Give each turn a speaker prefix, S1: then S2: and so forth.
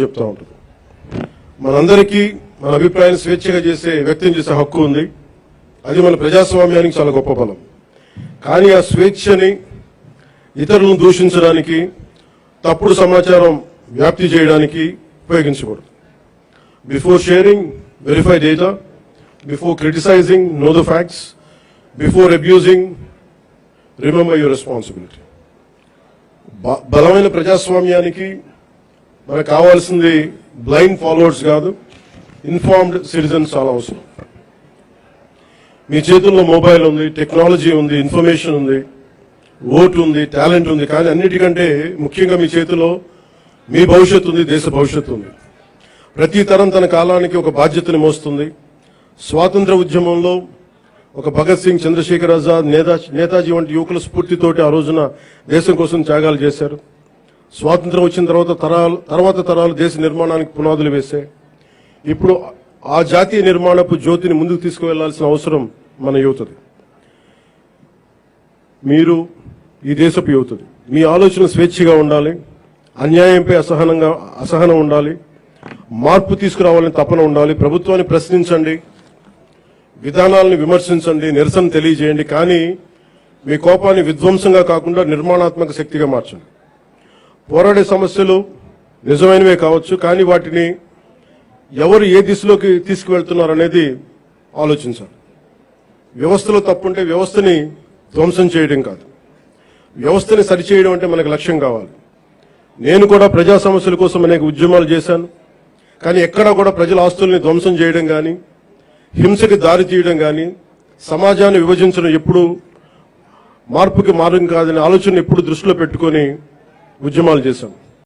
S1: చెప్తా ఉంటుంది. మనందరికీ మన అభిప్రాయాన్ని స్వేచ్ఛగా వ్యక్తం చేసే హక్కు ఉంది. అది మన ప్రజాస్వామ్యానికి చాలా గొప్ప బలం. కానీ ఆ స్వేచ్ఛని ఇతరులను దూషించడానికి, తప్పుడు సమాచారం వ్యాప్తి చేయడానికి ఉపయోగించకూడదు. Before sharing verify data, before criticising know the facts, before abusing remember your responsibility. బలమైన ప్రజాస్వామ్యానికి మనకు కావాల్సింది బ్లైండ్ ఫాలోవర్స్ కాదు, ఇన్ఫార్మ్డ్ సిటిజన్స్ చాలా అవసరం. మీ చేతుల్లో మొబైల్ ఉంది, టెక్నాలజీ ఉంది, ఇన్ఫర్మేషన్ ఉంది, ఓటు ఉంది, టాలెంట్ ఉంది. కానీ అన్నిటికంటే ముఖ్యంగా మీ చేతిలో మీ భవిష్యత్తు ఉంది, దేశ భవిష్యత్తు ఉంది. ప్రతి తరం తన కాలానికి ఒక బాధ్యతని మోస్తుంది. స్వాతంత్ర ఉద్యమంలో ఒక భగత్ సింగ్, చంద్రశేఖర్ ఆజాద్, నేతాజీ వంటి యువకుల స్ఫూర్తితోటి ఆ రోజున దేశం కోసం త్యాగాలు చేశారు. స్వాతంత్రం వచ్చిన తర్వాత తరాలు దేశ నిర్మాణానికి పునాదులు వేశాయి. ఇప్పుడు ఆ జాతీయ నిర్మాణపు జ్యోతిని ముందుకు తీసుకువెళ్లాల్సిన అవసరం మన యువతది. మీరు ఈ దేశపు యువతది. మీ ఆలోచన స్వేచ్ఛగా ఉండాలి, అన్యాయంపై అసహనం ఉండాలి, మార్పు తీసుకురావాలని తపన ఉండాలి. ప్రభుత్వాన్ని ప్రశ్నించండి, విధానాలను విమర్శించండి, నిరసన తెలియజేయండి. కానీ మీ కోపాన్ని విధ్వంసంగా కాకుండా నిర్మాణాత్మక శక్తిగా మార్చండి. పోరాడే సమస్యలు నిజమైనవే కావచ్చు, కానీ వాటిని ఎవరు ఏ దిశలోకి తీసుకువెళ్తున్నారనేది ఆలోచించాలి. వ్యవస్థలో తప్పుంటే వ్యవస్థని ధ్వంసం చేయడం కాదు, వ్యవస్థని సరిచేయడం అంటే మనకు లక్ష్యం కావాలి. నేను కూడా ప్రజా సమస్యల కోసం అనేక ఉద్యమాలు చేశాను. కానీ ఎక్కడా కూడా ప్రజల ఆస్తుల్ని ధ్వంసం చేయడం కానీ, హింసకి దారి తీయడం కానీ, సమాజాన్ని విభజించడం ఎప్పుడు మార్పుకి మార్గం కాదనే ఆలోచన ఎప్పుడు దృష్టిలో పెట్టుకొని ఉద్యమాలు చేశాను.